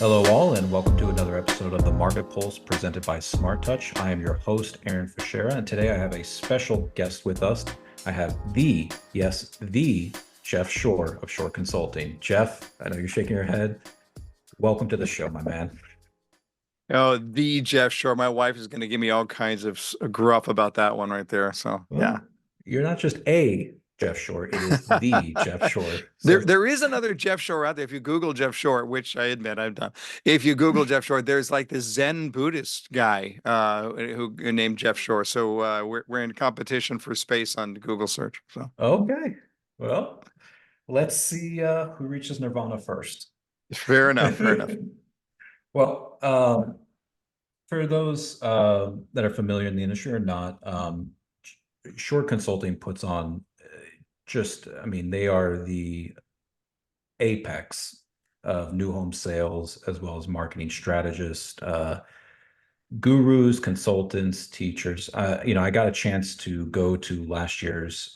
Hello, all, and welcome to another episode of the Market Pulse presented by Smart Touch. I am your host, Aaron Fichera, and today I have a special guest with us. I have the Jeff Shore of Shore Consulting. Jeff, I know you're shaking your head. Welcome to the show, my man. Oh, the Jeff Shore. My wife is going to give me all kinds of gruff about that one right there. So, yeah. Well, you're not just a Jeff Shore, it is the Jeff Shore. There, So, there is another Jeff Shore out there. If you Google Jeff Shore, which I admit I've done, if you Google Jeff Shore, there's like this Zen Buddhist guy who named Jeff Shore. So we're in competition for space on Google search. So okay. Well, let's see who reaches Nirvana first. fair enough, fair enough. Well, for those that are familiar in the industry or not, Shore Consulting puts on I mean, they are the apex of new home sales as well as marketing strategists, gurus, consultants, teachers. I got a chance to go to last year's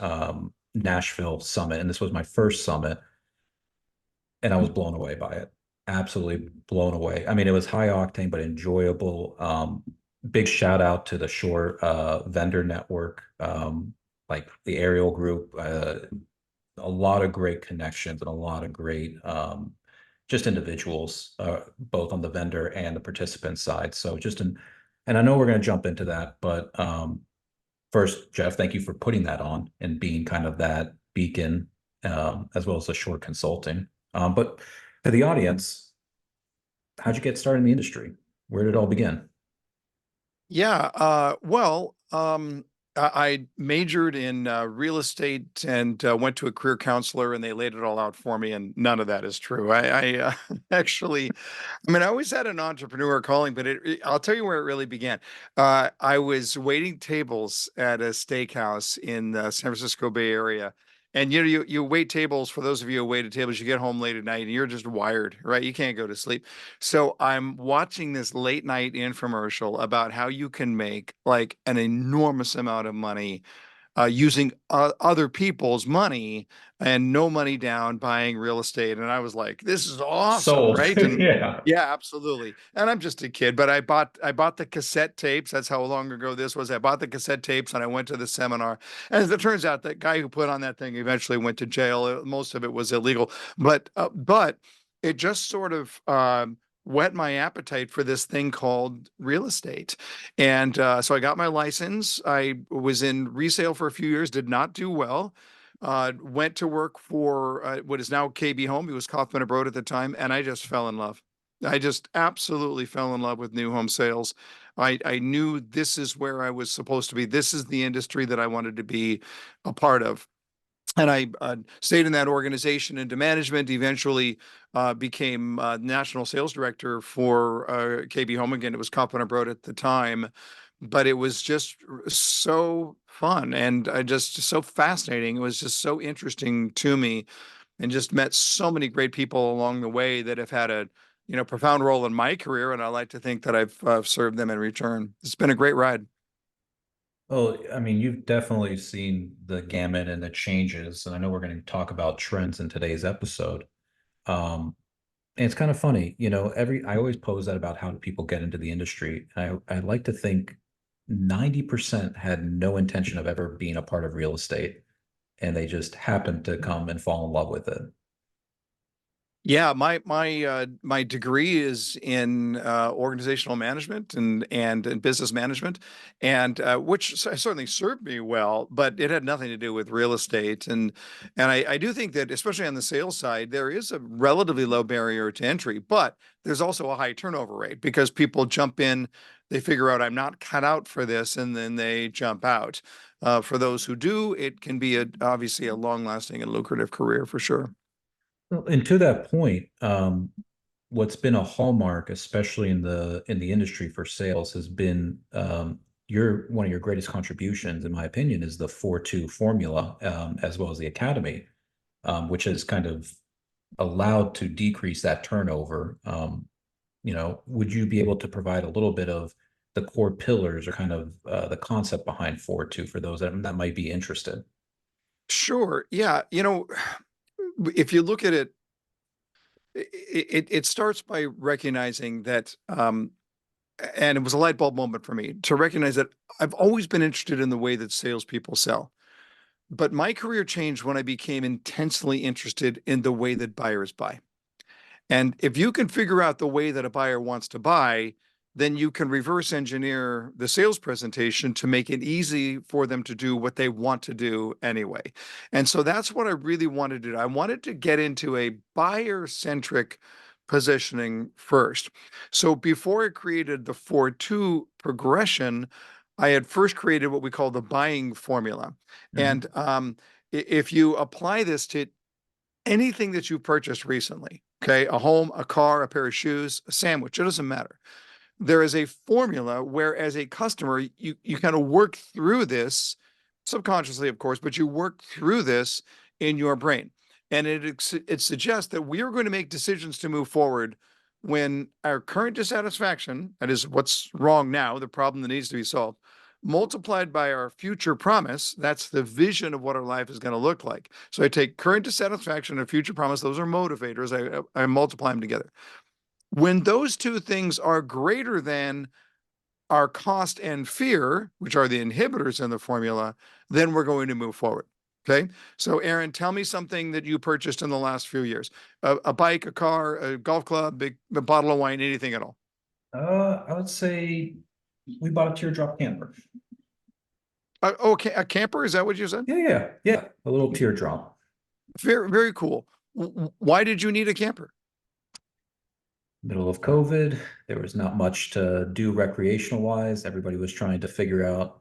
Nashville summit, and this was my first summit, and I was blown away by it. Absolutely blown away. I mean, it was high octane but enjoyable. Big shout out to the Shore vendor network, like the Aerial Group. A lot of great connections and a lot of great just individuals, both on the vendor and the participant side. And I know we're going to jump into that, but first, Jeff, thank you for putting that on and being kind of that beacon, as well as the Shore Consulting. But for the audience, how'd you get started in the industry? Where did it all begin? Yeah. I majored in real estate and went to a career counselor, and they laid it all out for me. And none of that is true. I actually, I mean, I always had an entrepreneur calling, but I'll tell you where it really began. I was waiting tables at a steakhouse in the San Francisco Bay Area. And you wait tables. For those of you who waited tables, you get home late at night and you're just wired, right? You can't go to sleep. So I'm watching this late night infomercial about how you can make like an enormous amount of money using other people's money and no money down buying real estate. And I was like, this is awesome, Sold. right? And Yeah. yeah, absolutely. And I'm just a kid, but I bought the cassette tapes. That's how long ago this was. I bought the cassette tapes and I went to the seminar. And as it turns out, that guy who put on that thing eventually went to jail. Most of it was illegal, but it just sort of whet my appetite for this thing called real estate. And so I got my license. I was in resale for a few years, did not do well. Went to work for what is now KB Home. It was Kaufman and Broad at the time, and I just fell in love. I just absolutely fell in love with new home sales. I knew this is where I was supposed to be. This is the industry that I wanted to be a part of. And I stayed in that organization into management, eventually became national sales director for KB Home. Again, it was Kaufman and Broad at the time, but it was just so fun and just so fascinating. It was just so interesting to me, and just met so many great people along the way that have had a profound role in my career. And I like to think that I've served them in return. It's been a great ride. Well, I mean, you've definitely seen the gamut and the changes, and I know we're going to talk about trends in today's episode. Um, and it's kind of funny, I always pose that about how do people get into the industry. And I like to think 90% had no intention of ever being a part of real estate, and they just happened to come and fall in love with it. Yeah, my degree is in organizational management and business management, and which certainly served me well, but it had nothing to do with real estate. And I do think that, especially on the sales side, there is a relatively low barrier to entry, but there's also a high turnover rate because people jump in, they figure out I'm not cut out for this, and then they jump out. For those who do, it can be obviously a long-lasting and lucrative career for sure. Well, and to that point, what's been a hallmark, especially in the industry for sales, has been your one of your greatest contributions, in my opinion, is the 4-2 formula, as well as the academy, which has kind of allowed to decrease that turnover. Would you be able to provide a little bit of the core pillars or kind of the concept behind 4-2 for those that might be interested? Sure. Yeah. If you look at it it starts by recognizing that, and it was a light bulb moment for me to recognize that I've always been interested in the way that salespeople sell. But my career changed when I became intensely interested in the way that buyers buy. And if you can figure out the way that a buyer wants to buy, then you can reverse engineer the sales presentation to make it easy for them to do what they want to do anyway. And so that's what I really wanted to do. I wanted to get into a buyer centric positioning first. So before I created the 4-2 progression, I had first created what we call the buying formula. Mhm. And if you apply this to anything that you've purchased recently, okay, a home, a car, a pair of shoes, a sandwich, it doesn't matter. There is a formula where, as a customer, you kind of work through this subconsciously, of course, but you work through this in your brain. And it suggests that we are going to make decisions to move forward when our current dissatisfaction, that is what's wrong now, the problem that needs to be solved, multiplied by our future promise, that's the vision of what our life is going to look like. So I take current dissatisfaction and future promise, those are motivators. I multiply them together. When those two things are greater than our cost and fear, which are the inhibitors in the formula, then we're going to move forward. Okay. So, Aaron, tell me something that you purchased in the last few years: a bike, a car, a golf club, a bottle of wine, anything at all. I would say we bought a teardrop camper. Okay. A camper. Is that what you said? Yeah. A little teardrop. Very, very cool. Why did you need a camper? Middle of COVID, there was not much to do recreational wise. Everybody was trying to figure out,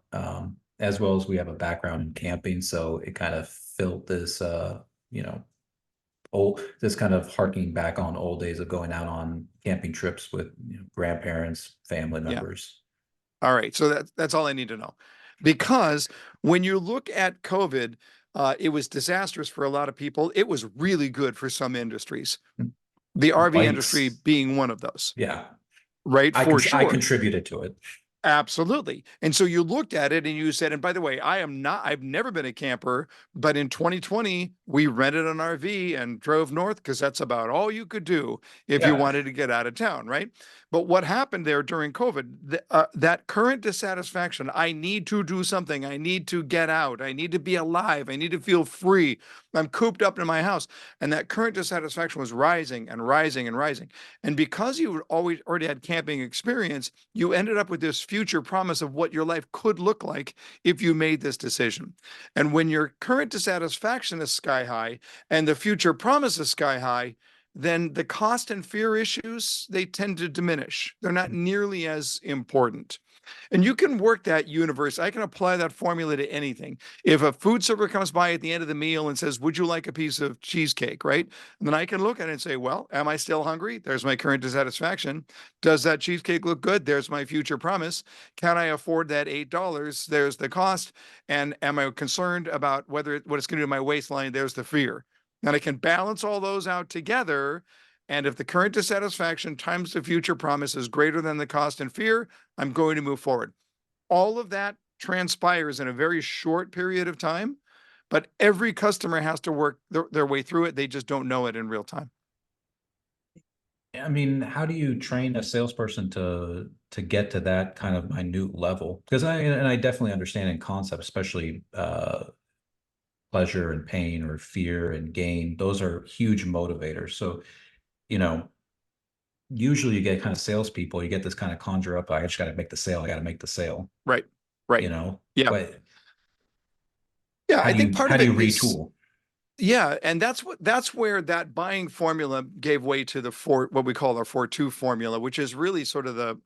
as well as we have a background in camping, so it kind of filled this, you know, this kind of harking back on old days of going out on camping trips with, grandparents, family Yeah. members. All right. So that's all I need to know. Because when you look at COVID, it was disastrous for a lot of people. It was really good for some industries, the RV industry Bikes, being one of those, yeah, right? For I sure. contributed to it. Absolutely. And so you looked at it and you said, and by the way, I've never been a camper, but in 2020, we rented an RV and drove north because that's about all you could do if you Yeah. wanted to get out of town, right? But what happened there during COVID, that current dissatisfaction, I need to do something. I need to get out. I need to be alive. I need to feel free. I'm cooped up in my house. And that current dissatisfaction was rising and rising and rising. And because you always already had camping experience, you ended up with this future promise of what your life could look like if you made this decision. And when your current dissatisfaction is sky high and the future promise is sky high, then the cost and fear issues, they tend to diminish. They're not nearly as important. And you can work that universe. I can apply that formula to anything. If a food server comes by at the end of the meal and says, "Would you like a piece of cheesecake?" Right? And then I can look at it and say, "Well, am I still hungry? There's my current dissatisfaction. Does that cheesecake look good? There's my future promise. Can I afford that $8? There's the cost. And am I concerned about what it's going to do to my waistline? There's the fear." And I can balance all those out together. And if the current dissatisfaction times the future promise is greater than the cost and fear, I'm going to move forward. All of that transpires in a very short period of time, but every customer has to work their way through it. They just don't know it in real time. I mean, how do you train a salesperson to get to that kind of minute level? Because I definitely understand in concept, especially pleasure and pain or fear and gain. Those are huge motivators. So, you know, usually you get kind of salespeople, you get this kind of conjure up, I just got to make the sale, I got to make the sale, Right. Right. Yeah. but Yeah. I think part how of do it you is, retool? yeah. And that's where that buying formula gave way to the what we call our 4-2 formula, which is really sort of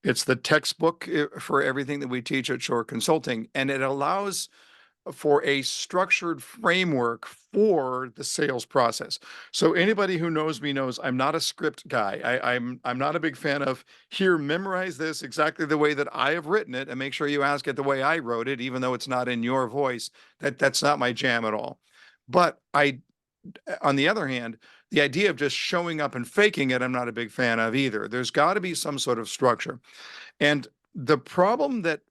it's the textbook for everything that we teach at Shore Consulting. And it allows for a structured framework for the sales process. So anybody who knows me knows I'm not a script guy. I'm not a big fan of, here, memorize this exactly the way that I have written it and make sure you ask it the way I wrote it, even though it's not in your voice. That's not my jam at all. But on the other hand, the idea of just showing up and faking it, I'm not a big fan of either. There's got to be some sort of structure. And the problem that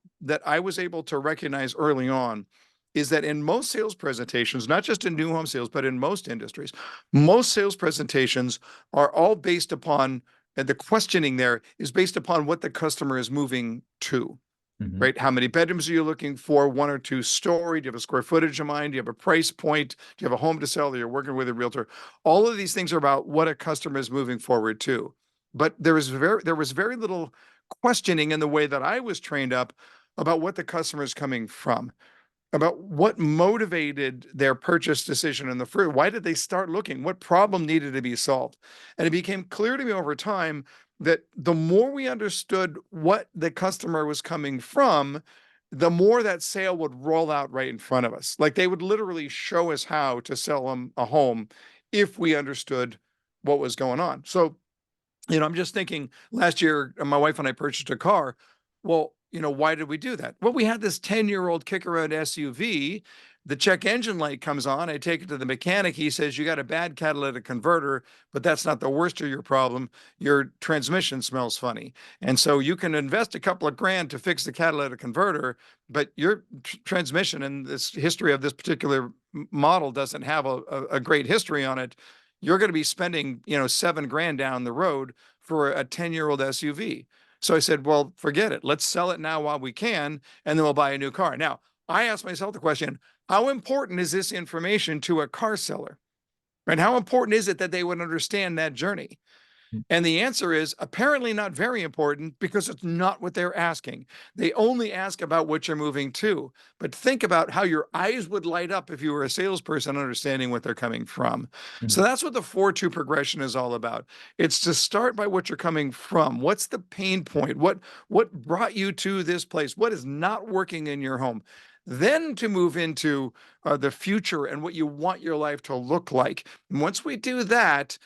I was able to recognize early on is that in most sales presentations, not just in new home sales, but in most industries, most sales presentations are all based upon, and the questioning there is based upon what the customer is moving to. Mhm. Right? How many bedrooms are you looking for? 1 or 2 story? Do you have a square footage in mind? Do you have a price point? Do you have a home to sell? Or you're working with a realtor? All of these things are about what a customer is moving forward to. But there was very little questioning in the way that I was trained up about what the customer is coming from, about what motivated their purchase decision in the first. Why did they start looking? What problem needed to be solved? And it became clear to me over time that the more we understood what the customer was coming from, the more that sale would roll out right in front of us. Like they would literally show us how to sell them a home if we understood what was going on. So, I'm just thinking last year, my wife and I purchased a car. Well, why did we do that? Well, we had this 10-year-old kick around SUV. The check engine light comes on. I take it to the mechanic. He says, you got a bad catalytic converter, but that's not the worst of your problem. Your transmission smells funny. And so you can invest a couple of grand to fix the catalytic converter, but your transmission and this history of this particular model doesn't have a great history on it. You're going to be spending, 7 grand down the road for a 10-year-old SUV. So I said, well, forget it. Let's sell it now while we can, and then we'll buy a new car. Now, I asked myself the question, how important is this information to a car seller? Right? How important is it that they would understand that journey? And the answer is apparently not very important because it's not what they're asking. They only ask about what you're moving to. But think about how your eyes would light up if you were a salesperson understanding what they're coming from. So Mhm. that's what the 4-2 progression is all about. It's to start by what you're coming from. What's the pain point? What brought you to this place? What is not working in your home? Then to move into the future and what you want your life to look like. And once we do that,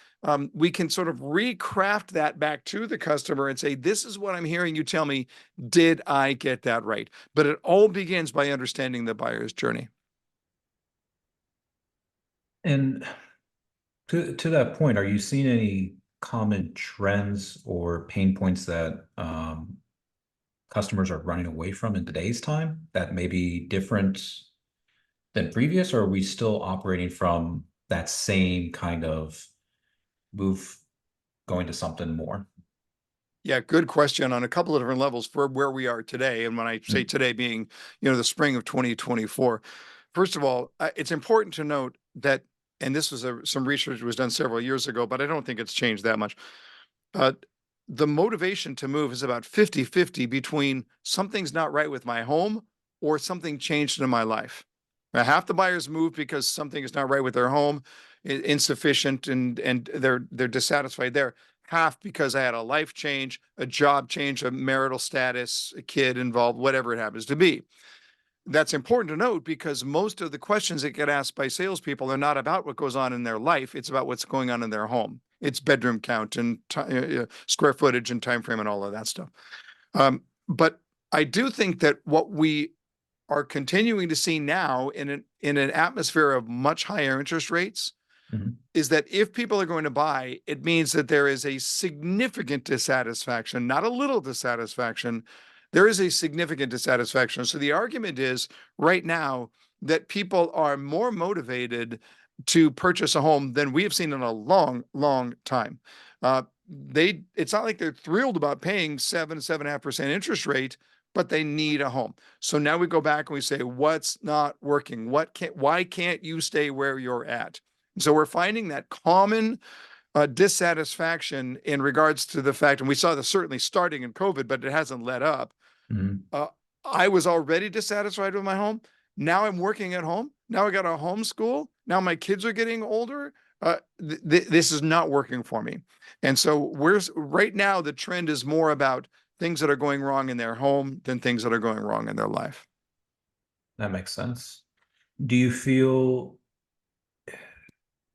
we can sort of recraft that back to the customer and say, this is what I'm hearing you tell me. Did I get that right? But it all begins by understanding the buyer's journey. And to that point, are you seeing any common trends or pain points that customers are running away from in today's time that may be different than previous, or are we still operating from that same kind of move going to something more? Yeah, good question on a couple of different levels for where we are today. And when I say Mm. today being, the spring of 2024, first of all, it's important to note that, and this was some research was done several years ago, but I don't think it's changed that much. Uh, the motivation to move is about 50-50 between something's not right with my home or something changed in my life. Now, half the buyers move because something is not right with their home, insufficient, and they're dissatisfied there. Half because I had a life change, a job change, a marital status, a kid involved, whatever it happens to be. That's important to note because most of the questions that get asked by salespeople are not about what goes on in their life. It's about what's going on in their home. It's bedroom count and square footage and time frame and all of that stuff. But I do think that what we are continuing to see now in an atmosphere of much higher interest rates Mhm. is that if people are going to buy, it means that there is a significant dissatisfaction, not a little dissatisfaction. There is a significant dissatisfaction. So the argument is right now that people are more motivated to purchase a home than we have seen in a long, long time. It's not like they're thrilled about paying 7.5% interest rate, but they need a home. So now we go back and we say, what's not working? Why can't you stay where you're at? So we're finding that common dissatisfaction in regards to the fact, and we saw this certainly starting in COVID, but it hasn't let up. Mhm. Uh, I was already dissatisfied with my home. Now I'm working at home. Now I got a homeschool. Now my kids are getting older. This is not working for me. And so right now the trend is more about things that are going wrong in their home than things that are going wrong in their life. That makes sense. Do you feel,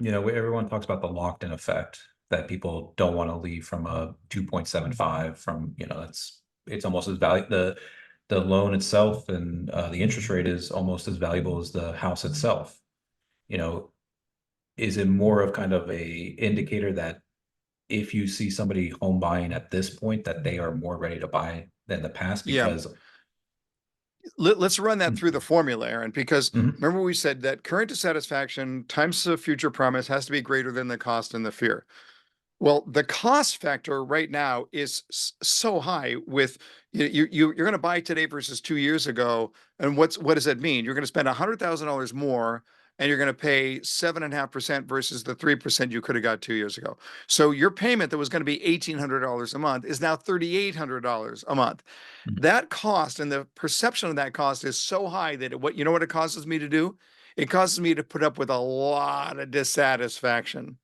everyone talks about the locked in effect that people don't want to leave from a 2.75 from, it's almost as valuable. The loan itself and the interest rate is almost as valuable as the house itself. You know, is it more of kind of a indicator that if you see somebody home buying at this point, that they are more ready to buy than the past Yeah. because Let's run that through the formula, Aaron, because Mhm. remember we said that current dissatisfaction times the future promise has to be greater than the cost and the fear. Well, the cost factor right now is so high with you're going to buy today versus 2 years ago. And what does that mean? You're going to spend $100,000 more and you're going to pay 7.5% versus the 3% you could have got 2 years ago. So your payment that was going to be $1,800 a month is now $3,800 a month. Mhm. That cost and the perception of that cost is so high that you know what it causes me to do? It causes me to put up with a lot of dissatisfaction,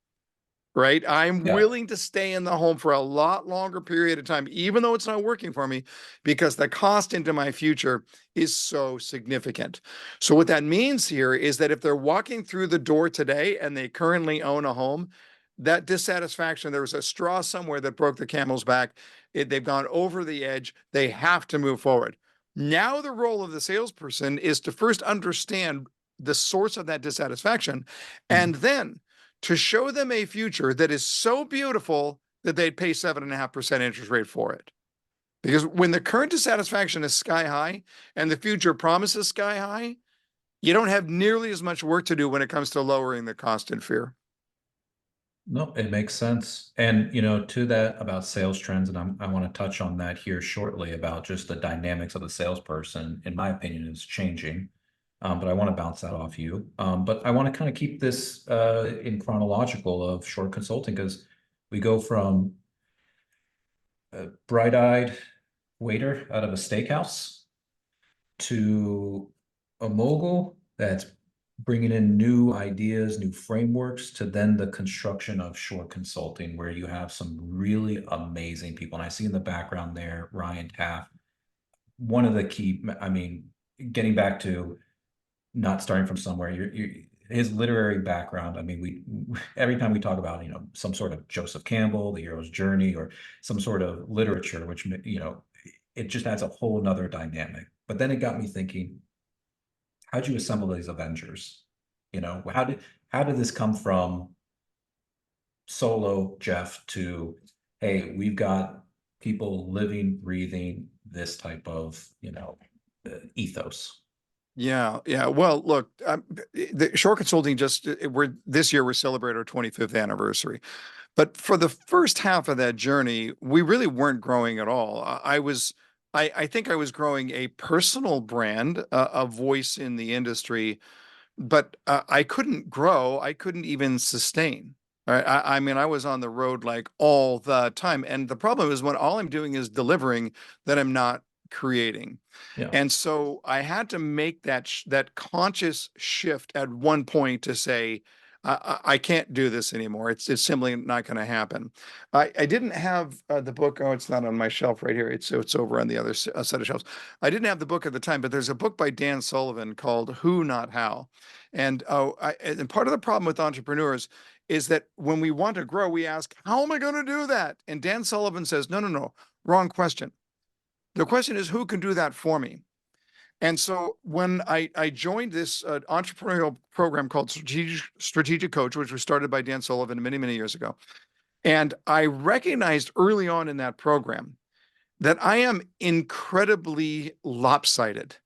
right? I'm Yeah. willing to stay in the home for a lot longer period of time, even though it's not working for me, because the cost into my future is so significant. So what that means here is that if they're walking through the door today and they currently own a home, that dissatisfaction, there was a straw somewhere that broke the camel's back. They've gone over the edge. They have to move forward. Now the role of the salesperson is to first understand the source of that dissatisfaction, Mhm. and then to show them a future that is so beautiful that they'd pay 7.5% interest rate for it. Because when the current dissatisfaction is sky high and the future promises sky high, you don't have nearly as much work to do when it comes to lowering the cost and fear. No, it makes sense. And, you know, to that about sales trends, and I want to touch on that here shortly about just the dynamics of the salesperson, in my opinion, is changing. But I want to bounce that off you. But I want to kind of keep this in chronological of short consulting because we go from a bright-eyed waiter out of a steakhouse to a mogul that's bringing in new ideas, new frameworks, to then the construction of short consulting, where you have some really amazing people. And I see in the background there, Ryan Taff, one of the key, I mean, getting back to not starting from somewhere, his literary background. I mean, every time we talk about, you know, some sort of Joseph Campbell, the hero's journey, or some sort of literature, which, you know, it just adds a whole nother dynamic. But then it got me thinking, how'd you assemble these Avengers? You know, how did this come from solo Jeff to, hey, we've got people living, breathing this type of, you know, ethos? Yeah, yeah. Well, look, the short consulting just we're this year we're celebrating our 25th anniversary. But for the first half of that journey, we really weren't growing at all. I think I was growing a personal brand, a voice in the industry, but I couldn't grow. I couldn't even sustain. Right? I mean, I was on the road like all the time. And the problem is when all I'm doing is delivering, that I'm not creating. Yeah. And so I had to make that conscious shift at one point to say, I can't do this anymore. It's simply not going to happen. I didn't have the book. Oh, it's not on my shelf right here. It's over on the other set of shelves. I didn't have the book at the time, but there's a book by Dan Sullivan called Who Not How. And part of the problem with entrepreneurs is that when we want to grow, we ask, how am I going to do that? And Dan Sullivan says, no, no, no, wrong question. The question is, who can do that for me? And so when I joined this entrepreneurial program called Strategic Coach, which was started by Dan Sullivan many, many years ago, and I recognized early on in that program that I am incredibly lopsided.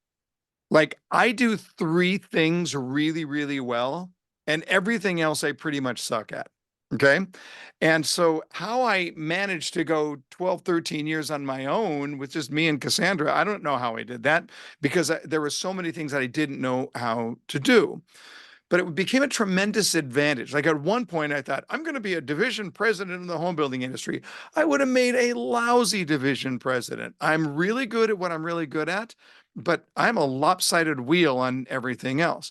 Like I do three things really, really well, and everything else I pretty much suck at. Okay. And so how I managed to go 12, 13 years on my own with just me and Cassandra, I don't know how I did that because there were so many things that I didn't know how to do. But it became a tremendous advantage. Like at one point, I thought, I'm going to be a division president in the home building industry. I would have made a lousy division president. I'm really good at what I'm really good at, but I'm a lopsided wheel on everything else.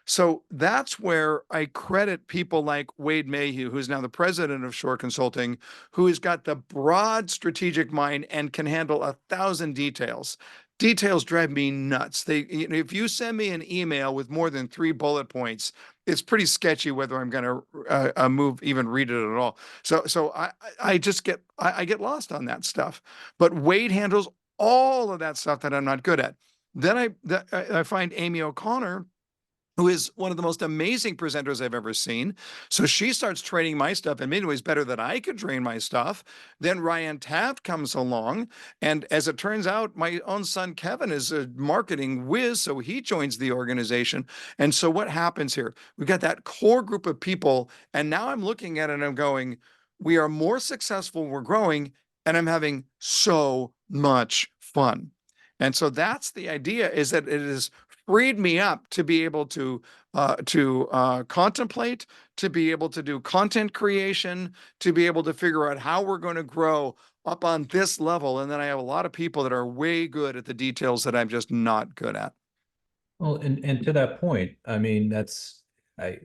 So that's where I credit people like Wade Mayhew, who's now the president of Shore Consulting, who has got the broad strategic mind and can handle 1,000 details. Details drive me nuts. If you send me an email with more than 3 bullet points, it's pretty sketchy whether I'm going to even read it at all. So I just I get lost on that stuff. But Wade handles all of that stuff that I'm not good at. Then I find Amy O'Connor, who is one of the most amazing presenters I've ever seen. So she starts training my stuff in many ways better than I could train my stuff. Then Ryan Taft comes along. And as it turns out, my own son, Kevin, is a marketing whiz. So he joins the organization. And so what happens here? We've got that core group of people. And now I'm looking at it and I'm going, we are more successful, we're growing, and I'm having so much fun. And so that's the idea, is that it has freed me up to be able to contemplate, to be able to do content creation, to be able to figure out how we're going to grow up on this level. And then I have a lot of people that are way good at the details that I'm just not good at. Well, and to that point, I mean, I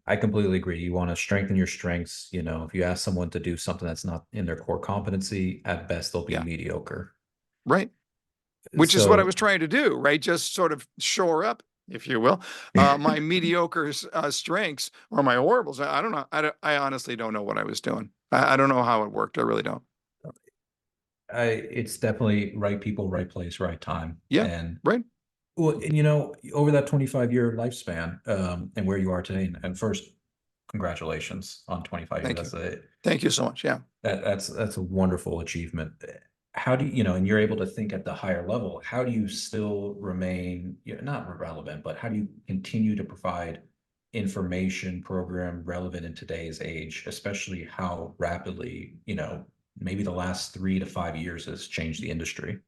I completely agree. You want to strengthen your strengths. You know, if you ask someone to do something that's not in their core competency, at best they'll be Yeah, mediocre. right. Which is what I was So trying to do, right? Just sort of shore up, if you will, my mediocre strengths or my horribles. I don't know. I honestly don't know what I was doing. I don't know how it worked. I really don't. it's definitely right people, right place, right time. Yeah, And right. well, and you know, over that 25-year lifespan, and where you are today, and first, congratulations on 25 years. Thank you. Thank you so much. Yeah. That's a wonderful achievement. How do you know, and you're able to think at the higher level, how do you still remain, you know, not relevant, but how do you continue to provide information program relevant in today's age, especially how rapidly, you know, maybe the last 3 to 5 years has changed the industry?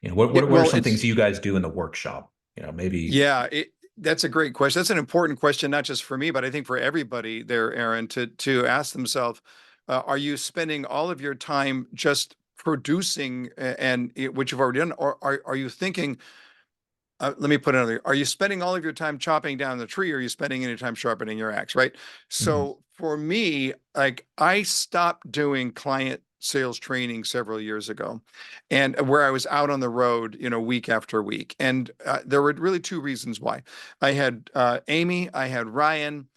You know, Yeah, what are well, some it's things you guys do in the workshop? You know, maybe. yeah, that's a great question. That's an important question, not just for me, but I think for everybody there, Aaron, to ask themselves, are you spending all of your time just producing which you've already done, or are you thinking, let me put it another way. Are you spending all of your time chopping down the tree, or are you spending any time sharpening your axe, right? Mhm. So for me, like I stopped doing client sales training several years ago, and where I was out on the road, you know, week after week. And there were really two reasons why. I had Amy, I had Ryan.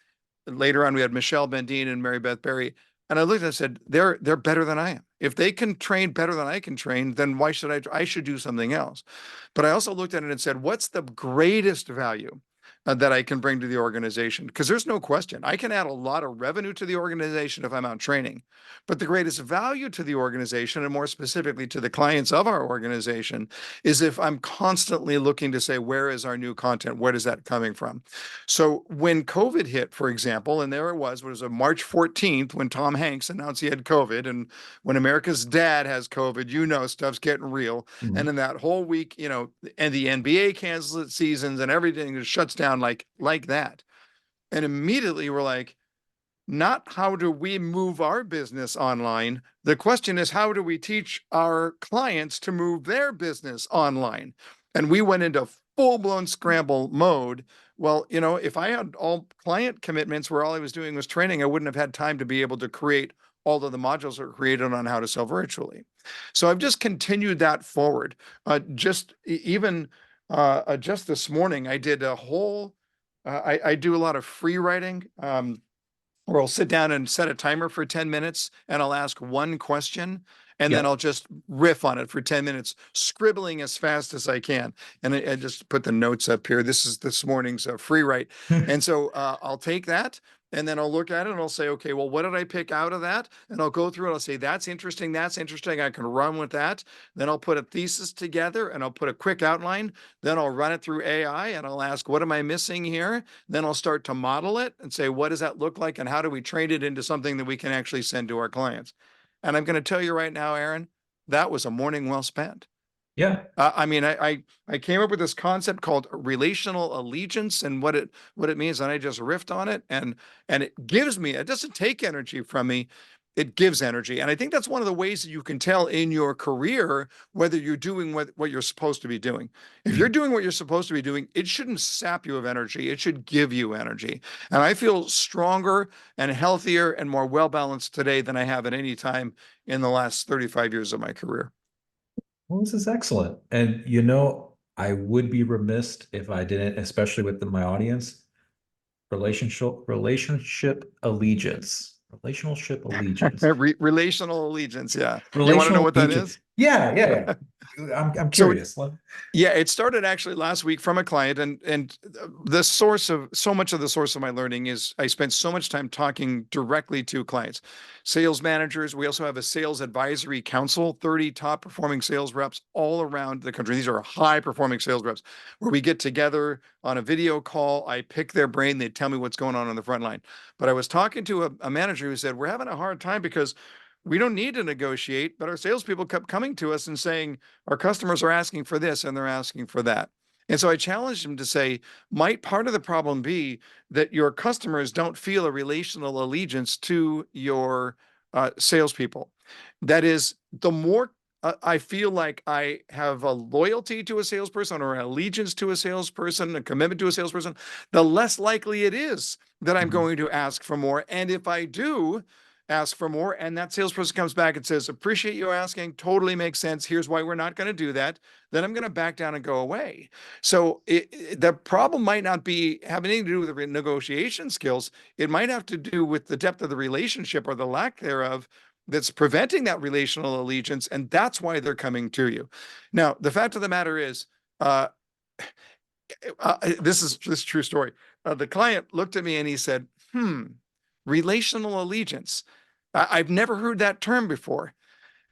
Later on, we had Michelle Bendine and Mary Beth Berry. And I looked and said, they're better than I am. If they can train better than I can train, then why should I should do something else. But I also looked at it and said, what's the greatest value that I can bring to the organization? Because there's no question, I can add a lot of revenue to the organization if I'm out training. But the greatest value to the organization, and more specifically to the clients of our organization, is if I'm constantly looking to say, where is our new content? Where is that coming from? So when COVID hit, for example, and there it was a March 14th when Tom Hanks announced he had COVID. And when America's dad has COVID, you know, stuff's getting real. And Mhm. in that whole week, you know, and the NBA cancels its seasons and everything just shuts down like that. And immediately we're like, not how do we move our business online? The question is, how do we teach our clients to move their business online? And we went into full blown scramble mode. Well, you know, if I had all client commitments where all I was doing was training, I wouldn't have had time to be able to create all of the modules that are created on how to sell virtually. So I've just continued that forward. Even just this morning, I did a whole, I do a lot of free writing. Or I'll sit down and set a timer for 10 minutes and I'll ask one question and then Yeah. I'll just riff on it for 10 minutes, scribbling as fast as I can. And I just put the notes up here. This is this morning's free write. And so I'll take that and then I'll look at it and I'll say, okay, well, what did I pick out of that? And I'll go through it. I'll say, that's interesting. That's interesting. I can run with that. Then I'll put a thesis together and I'll put a quick outline. Then I'll run it through AI and I'll ask, what am I missing here? Then I'll start to model it and say, what does that look like? And how do we train it into something that we can actually send to our clients? And I'm going to tell you right now, Aaron, that was a morning well spent. Yeah. I mean, I came up with this concept called relational allegiance and what it means, and I just riffed on it, and it gives me. It doesn't take energy from me; it gives energy, and I think that's one of the ways that you can tell in your career whether you're doing what you're supposed to be doing. If you're Mhm. doing what you're supposed to be doing, it shouldn't sap you of energy; it should give you energy. And I feel stronger and healthier and more well balanced today than I have at any time in the last 35 years of my career. Well, this is excellent. And you know, I would be remiss if I didn't, especially with my audience, relationship allegiance. Relationship allegiance. Relational allegiance. Yeah. You want to know Relational what that allegiance. is? I'm So curious. yeah, it started actually last week from a client, and the source of so much of the source of my learning is I spent so much time talking directly to clients, sales managers. We also have a sales advisory council, 30 top performing sales reps all around the country. These are high performing sales reps where we get together on a video call. I pick their brain. They tell me what's going on the front line. But I was talking to a manager who said, we're having a hard time because we don't need to negotiate, but our salespeople kept coming to us and saying, our customers are asking for this and they're asking for that. And so I challenged him to say, might part of the problem be that your customers don't feel a relational allegiance to your salespeople? That is, the more I feel like I have a loyalty to a salesperson or an allegiance to a salesperson, a commitment to a salesperson, the less likely it is that I'm Mhm. going to ask for more. And if I do, ask for more, and that salesperson comes back and says, appreciate you asking, totally makes sense, here's why we're not going to do that, then I'm going to back down and go away. So the problem might not be having anything to do with the negotiation skills. It might have to do with the depth of the relationship or the lack thereof that's preventing that relational allegiance, and that's why they're coming to you. Now, the fact of the matter is, uh, this is true story. The client looked at me and he said, relational allegiance. I've never heard that term before.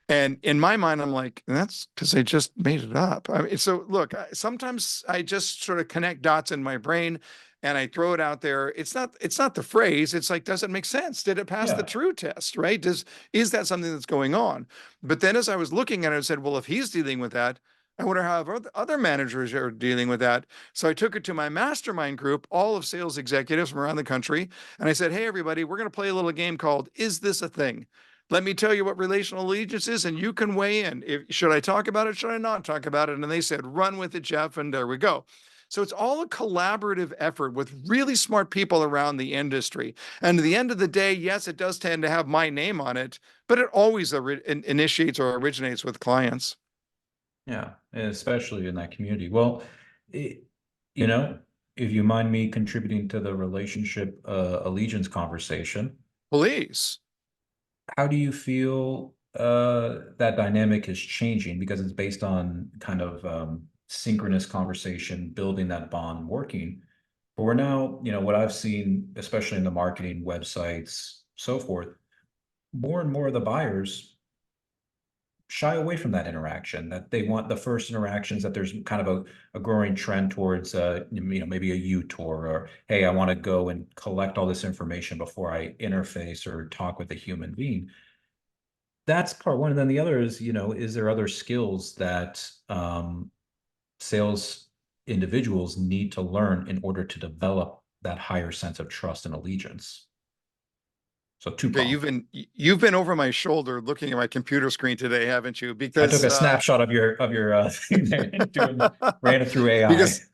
And in my mind, I'm like, that's because I just made it up. I mean, so look, sometimes I just sort of connect dots in my brain and I throw it out there. It's not the phrase. It's like, does it make sense? Did it pass the Yeah. true test? Right? Is that something that's going on? But then as I was looking at it, I said, well, if he's dealing with that, I wonder how other managers are dealing with that. So I took it to my mastermind group, all of sales executives from around the country. And I said, hey, everybody, we're going to play a little game called Is This a Thing? Let me tell you what relational allegiance is, and you can weigh in. Should I talk about it? Should I not talk about it? And they said, run with it, Jeff. And there we go. So it's all a collaborative effort with really smart people around the industry. And at the end of the day, yes, it does tend to have my name on it, but it always initiates or originates with clients. Yeah, especially in that community. Well, it, you know, if you mind me contributing to the relationship allegiance conversation, Please. how do you feel that dynamic is changing? Because it's based on kind of synchronous conversation, building that bond, working. But we're now, what I've seen, especially in the marketing websites, so forth, more and more of the buyers shy away from that interaction, that they want the first interactions, that there's kind of a growing trend towards maybe a U-tour, or hey, I want to go and collect all this information before I interface or talk with a human being. That's part one. And then the other is, is there other skills that sales individuals need to learn in order to develop that higher sense of trust and allegiance? So two Okay, pronged. you've been over my shoulder looking at my computer screen today, haven't you? I took Because a snapshot of your thing there and ran it through AI. because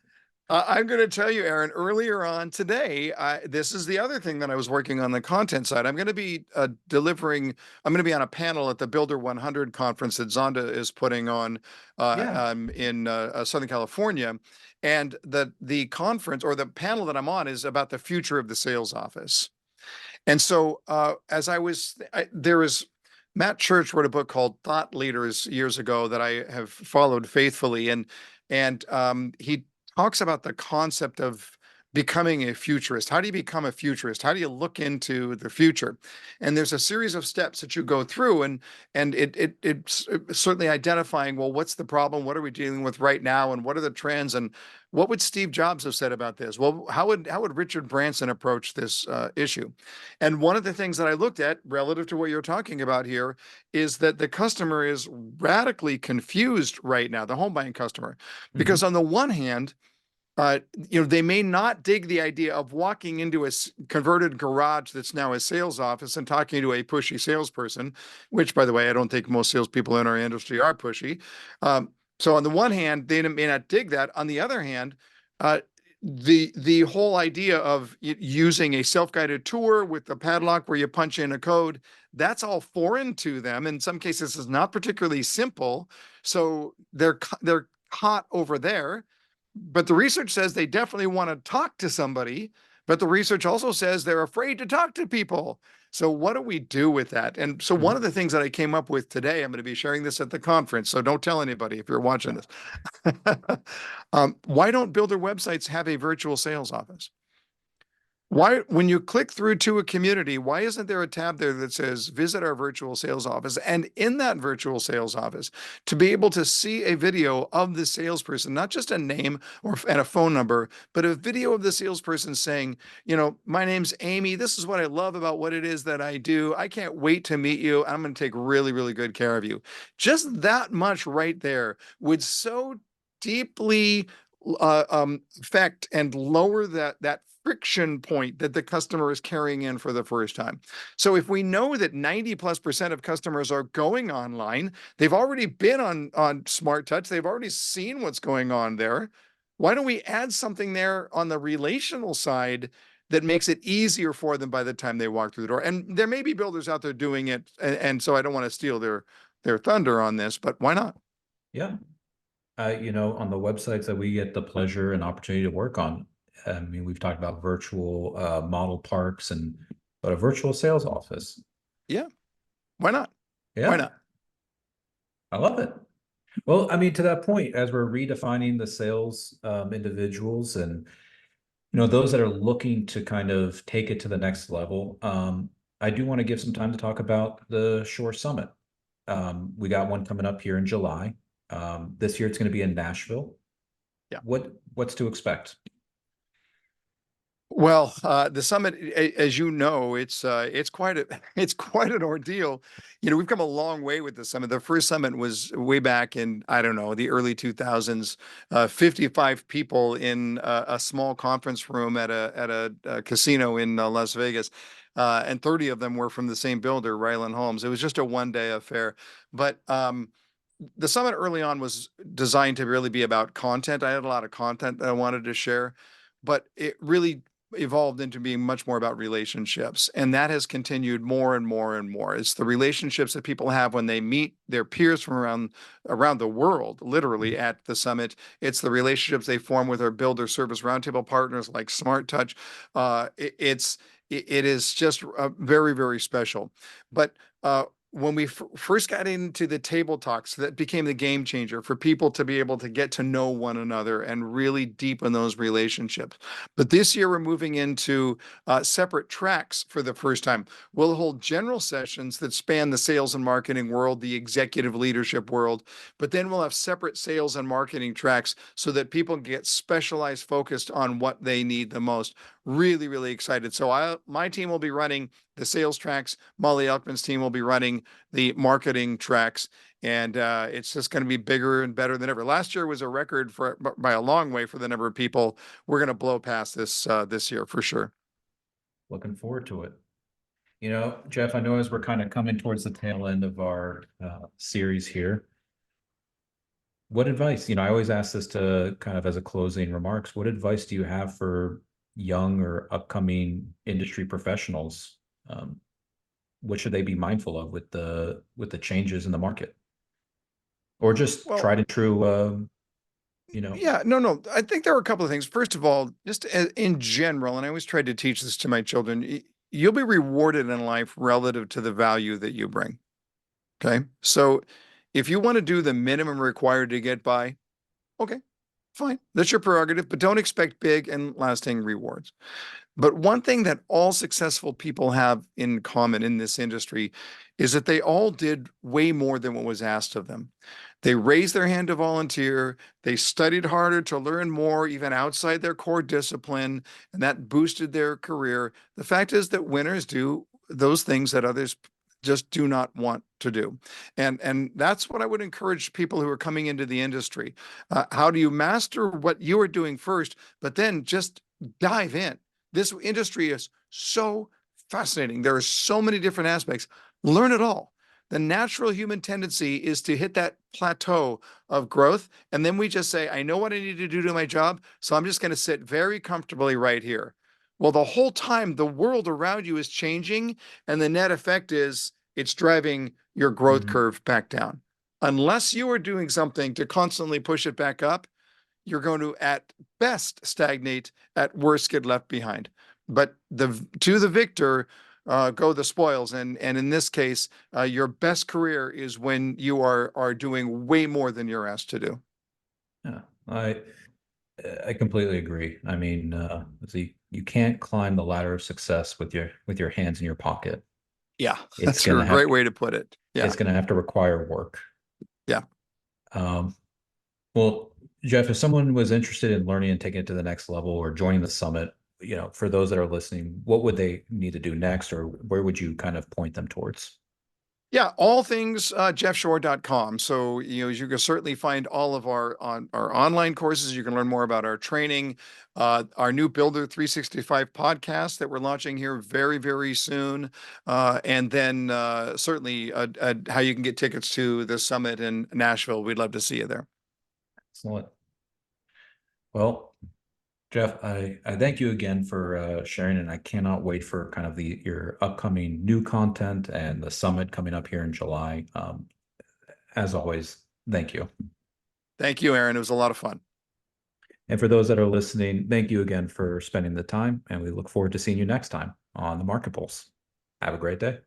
I'm going to tell you, Aaron, earlier on today, this is the other thing that I was working on the content side. I'm going to be I'm going to be on a panel at the Builder 100 conference that Zonda is putting on Yeah. in Southern California. And the conference or the panel that I'm on is about the future of the sales office. And so as there was Matt Church wrote a book called Thought Leaders years ago that I have followed faithfully, and he talks about the concept of becoming a futurist. How do you become a futurist? How do you look into the future? And there's a series of steps that you go through, and it's certainly identifying, well, what's the problem? What are we dealing with right now? And what are the trends? And what would Steve Jobs have said about this? Well, how would Richard Branson approach this issue? And one of the things that I looked at relative to what you're talking about here is that the customer is radically confused right now, the home buying customer, because Mhm. on the one hand, they may not dig the idea of walking into a converted garage that's now a sales office and talking to a pushy salesperson, which, by the way, I don't think most salespeople in our industry are pushy. So on the one hand, they may not dig that. On the other hand, uh, the whole idea of using a self-guided tour with the padlock where you punch in a code, that's all foreign to them. In some cases, it's not particularly simple. So they're caught over there, but the research says they definitely want to talk to somebody, But the research also says they're afraid to talk to people. So what do we do with that? And so one of Mhm. the things that I came up with today, I'm going to be sharing this at the conference, so don't tell anybody if you're watching this. Why don't builder websites have a virtual sales office? Why, when you click through to a community, why isn't there a tab there that says visit our virtual sales office? And in that virtual sales office, to be able to see a video of the salesperson, not just a name or and a phone number, but a video of the salesperson saying, my name's Amy. This is what I love about what it is that I do. I can't wait to meet you. I'm going to take really, really good care of you. Just that much right there would so deeply affect and lower that friction point that the customer is carrying in for the first time. So if we know that 90+% of customers are going online, they've already been on Smart Touch, they've already seen what's going on there. Why don't we add something there on the relational side that makes it easier for them by the time they walk through the door? And there may be builders out there doing it, and so I don't want to steal their thunder on this, but why not? Yeah. On the websites that we get the pleasure and opportunity to work on, I mean, we've talked about virtual model parks but a virtual sales office. Yeah, why not? Why Yeah, not? I love it. Well, I mean, to that point, as we're redefining the sales individuals and those that are looking to kind of take it to the next level, I do want to give some time to talk about the Shore Summit. We got one coming up here in July. This year it's going to be in Nashville. Yeah. What's to expect? Well, the summit, as you know, it's quite a it's quite an ordeal. We've come a long way with the summit. The first summit was way back in, I don't know, the early 2000s. 55 people in a small conference room at a casino in Las Vegas, and 30 of them were from the same builder, Ryland Homes. It was just a one-day affair, but the summit early on was designed to really be about content. I had a lot of content that I wanted to share, but it really evolved into being much more about relationships. And that has continued more and more and more. It's the relationships that people have when they meet their peers from around the world, literally at the summit. It's the relationships they form with our builder service roundtable partners like Smart Touch. It is just very, very special. But when we first got into the table talks, that became the game changer for people to be able to get to know one another and really deepen those relationships. But this year, we're moving into separate tracks for the first time. We'll hold general sessions that span the sales and marketing world, the executive leadership world, but then we'll have separate sales and marketing tracks so that people get specialized, focused on what they need the most. Really, really excited. So my team will be running the sales tracks. Molly Elkman's team will be running the marketing tracks, and it's just going to be bigger and better than ever. Last year was a record by a long way for the number of people. We're going to blow past this year for sure. Looking forward to it. Jeff, I know as we're kind of coming towards the tail end of our series here, what advice, I always ask this to kind of as a closing remarks, what advice do you have for young or upcoming industry professionals? What should they be mindful of with the changes in the market? Or just Well, tried and true, yeah, no. I think there are a couple of things. First of all, just in general, and I always try to teach this to my children, you'll be rewarded in life relative to the value that you bring. Okay. So if you want to do the minimum required to get by, okay, fine. That's your prerogative, but don't expect big and lasting rewards. But one thing that all successful people have in common in this industry is that they all did way more than what was asked of them. They raised their hand to volunteer. They studied harder to learn more, even outside their core discipline, and that boosted their career. The fact is that winners do those things that others just do not want to do. And that's what I would encourage people who are coming into the industry. How do you master what you are doing first, but then just dive in? This industry is so fascinating. There are so many different aspects. Learn it all. The natural human tendency is to hit that plateau of growth. And then we just say, I know what I need to do to my job. So I'm just going to sit very comfortably right here. Well, the whole time the world around you is changing. And the net effect is it's driving your growth mhm. curve back down. Unless you are doing something to constantly push it back up, you're going to, at best, stagnate, at worst, get left behind. but to the victor go the spoils. And in this case, your best career is when you are doing way more than you're asked to do. Yeah, I completely agree. I mean, see, you can't climb the ladder of success with your hands in your pocket. Yeah, It's that's a gonna have great way to put it. Yeah. it's gonna have to require work. Yeah. Um, well, Jeff, if someone was interested in learning and taking it to the next level or joining the summit, for those that are listening, what would they need to do next, or where would you kind of point them towards? Yeah, all things jeffshore.com. So, you can certainly find all of our online courses. You can learn more about our training, our new Builder 365 podcast that we're launching here very, very soon. And then certainly how you can get tickets to the summit in Nashville. We'd love to see you there. Excellent. Well, Jeff, I thank you again for sharing, and I cannot wait for kind of your upcoming new content and the summit coming up here in July. As always, thank you. Thank you, Aaron. It was a lot of fun. And for those that are listening, thank you again for spending the time, and we look forward to seeing you next time on the Market Pulse. Have a great day.